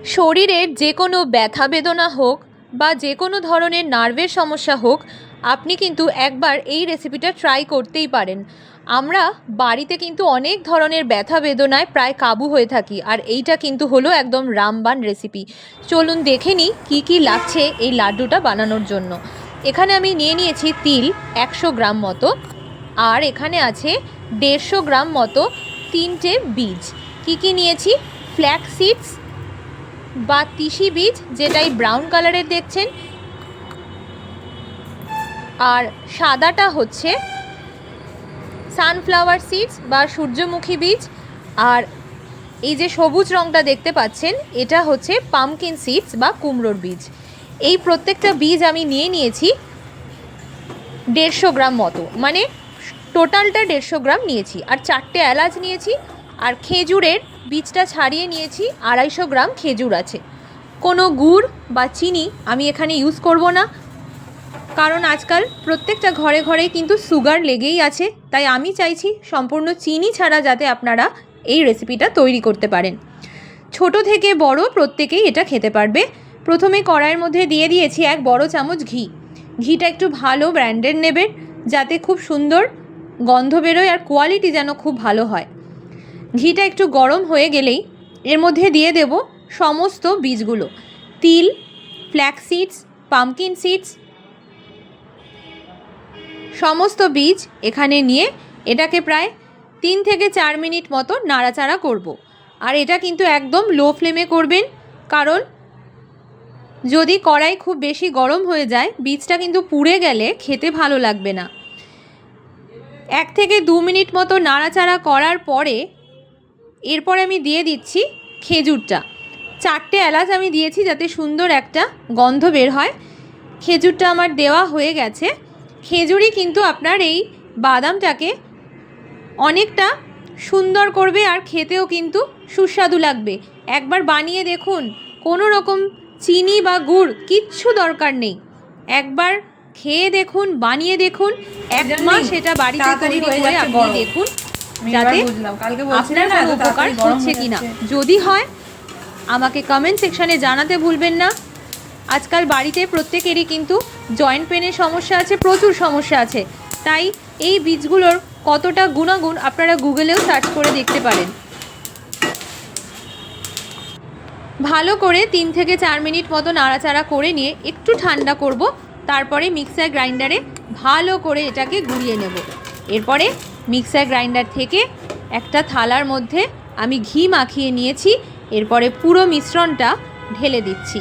শরীরের যে কোনো ব্যথা বেদনা হোক বা যে কোনো ধরনের নার্ভের সমস্যা হোক, আপনি কিন্তু একবার এই রেসিপিটা ট্রাই করতেই পারেন। আমরা বাড়িতে কিন্তু অনেক ধরনের ব্যথা বেদনায় প্রায় কাবু হয়ে থাকি, আর এইটা কিন্তু হলো একদম রামবাণ রেসিপি। চলুন দেখে নিই কী কী লাগছে এই লাড্ডুটা বানানোর জন্য। এখানে আমি নিয়ে নিয়েছি তিল 100 গ্রাম মতো, আর এখানে আছে 150 গ্রাম মতো 3টে বীজ। কি কি নিয়েছি? ফ্ল্যাক্স সিডস বা তিসি বীজ, যেটাই ব্রাউন কালারের দেখছেন, আর সাদাটা হচ্ছে সানফ্লাওয়ার সিডস বা সূর্যমুখী বীজ, আর এই যে সবুজ রঙটা দেখতে পাচ্ছেন এটা হচ্ছে পামকিন সিডস বা কুমড়োর বীজ। এই প্রত্যেকটা বীজ আমি নিয়ে নিয়েছি 150 গ্রাম মতো, মানে টোটালটা 150 গ্রাম নিয়েছি। আর 4টে এলাচ নিয়েছি, আর খেজুরের বীজটা ছাড়িয়ে নিয়েছি 250 গ্রাম খেজুর আছে। কোনো গুড় বা চিনি আমি এখানে ইউজ করব না, কারণ আজকাল প্রত্যেকটা ঘরে ঘরেই কিন্তু সুগার লেগেই আছে, তাই আমি চাইছি সম্পূর্ণ চিনি ছাড়া যাতে আপনারা এই রেসিপিটা তৈরি করতে পারেন। ছোট থেকে বড় প্রত্যেকেই এটা খেতে পারবে। প্রথমে কড়াইয়ের মধ্যে দিয়ে দিয়েছি 1 বড় চামচ ঘি। ঘিটা একটু ভালো ব্র্যান্ডের নেবেন, যাতে খুব সুন্দর গন্ধ বেরোয় আর কোয়ালিটি যেন খুব ভালো হয়। ঘিটা একটু গরম হয়ে গেলেই এর মধ্যে দিয়ে দেব সমস্ত বীজগুলো, তিল, ফ্ল্যাক্স সিডস, পামকিন সিডস, সমস্ত বীজ এখানে নিয়ে এটাকে প্রায় 3 থেকে 4 মিনিট মতো নাড়াচাড়া করব। আর এটা কিন্তু একদম লো ফ্লেমে করবেন, কারণ যদি কড়াই খুব বেশি গরম হয়ে যায় বীজটা কিন্তু পুড়ে গেলে খেতে ভালো লাগবে না। 1 থেকে 2 মিনিট মতো নাড়াচাড়া করার পরে এরপরে আমি দিয়ে দিচ্ছি খেজুরটা। 4টে এলাচ আমি দিয়েছি যাতে সুন্দর একটা গন্ধ বের হয়। খেজুরটা আমার দেওয়া হয়ে গেছে। খেজুরই কিন্তু আপনার এই বাদামটাকে অনেকটা সুন্দর করবে, আর খেতেও কিন্তু সুস্বাদু লাগবে। একবার বানিয়ে দেখুন, কোনো রকম চিনি বা গুড় কিচ্ছু দরকার নেই। একবার খেয়ে দেখুন, বানিয়ে দেখুন, 1 মাস এটা বাড়িতে তৈরি করে আপনি দেখুন যাতে আপনার কোনো উপকার হচ্ছে কিনা। যদি হয় আমাকে কমেন্ট সেকশানে জানাতে ভুলবেন না। আজকাল বাড়িতে প্রত্যেকেরই কিন্তু জয়েন্ট পেনের সমস্যা আছে, প্রচুর সমস্যা আছে, তাই এই বীজগুলোর কতটা গুণাগুণ আপনারা গুগলেও সার্চ করে দেখতে পারেন। ভালো করে 3 থেকে 4 মিনিট মতো নাড়াচাড়া করে নিয়ে একটু ঠান্ডা করব, তারপরে মিক্সার গ্রাইন্ডারে ভালো করে এটাকে গুঁড়িয়ে নেব। এরপরে মিক্সার গ্রাইন্ডার থেকে একটা থালার মধ্যে আমি ঘি মাখিয়ে নিয়েছি, এরপরে পুরো মিশ্রণটা ঢেলে দিচ্ছি।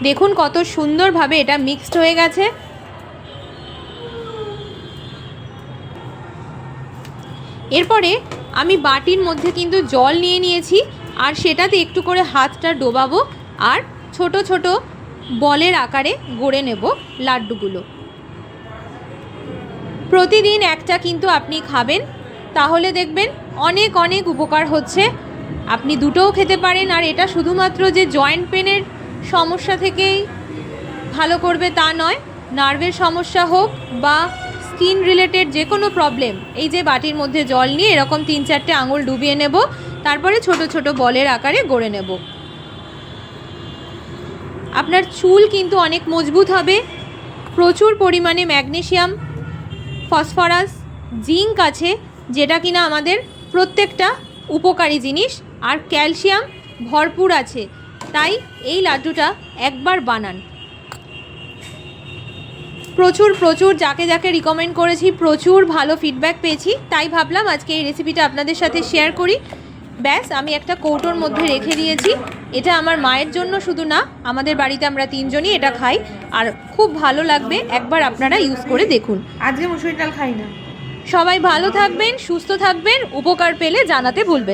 দেখুন কত সুন্দরভাবে এটা মিক্সড হয়ে গেছে। এরপরে আমি বাটির মধ্যে কিন্তু জল নিয়ে নিয়েছি, আর সেটাতে একটু করে হাতটা ডোবাবো, আর ছোট ছোট বলের আকারে গড়ে নেব লাড্ডুগুলো। প্রতিদিন একটা কিন্তু আপনি খাবেন, তাহলে দেখবেন অনেক অনেক উপকার হচ্ছে। আপনি দুটোও খেতে পারেন, আর এটা শুধুমাত্র যে জয়েন্ট পেনের সমস্যা থেকেই ভালো করবে তা নয়, নার্ভের সমস্যা হোক বা স্কিন রিলেটেড যে কোনো প্রবলেম। এই যে বাটির মধ্যে জল নিয়ে এরকম 3-4টে আঙুল ডুবিয়ে নেব, তারপরে ছোট ছোট বলের আকারে গড়ে নেব। আপনার চুল কিন্তু অনেক মজবুত হবে। প্রচুর পরিমাণে ম্যাগনেসিয়াম, ফসফরাস, জিঙ্ক আছে, যেটা কিনা আমাদের প্রত্যেকটা উপকারী জিনিস, আর ক্যালসিয়াম ভরপুর আছে। তাই এই লাড্ডুটা একবার বানান। প্রচুর যাকে যাকে রিকমেন্ড করেছি প্রচুর ভালো ফিডব্যাক পেয়েছি, তাই ভাবলাম আজকে এই রেসিপিটা আপনাদের সাথে শেয়ার করি। ব্যাস, আমি একটা কৌটোর মধ্যে রেখে দিয়েছি। এটা আমার মায়ের জন্য শুধু না, আমাদের বাড়িতে আমরা 3 জনই এটা খাই, আর খুব ভালো লাগবে। একবার আপনারা ইউজ করে দেখুন। আজকে মুসুরি ডাল খাই না। সবাই ভালো থাকবেন, সুস্থ থাকবেন, উপকার পেলে জানাতে ভুলবেন।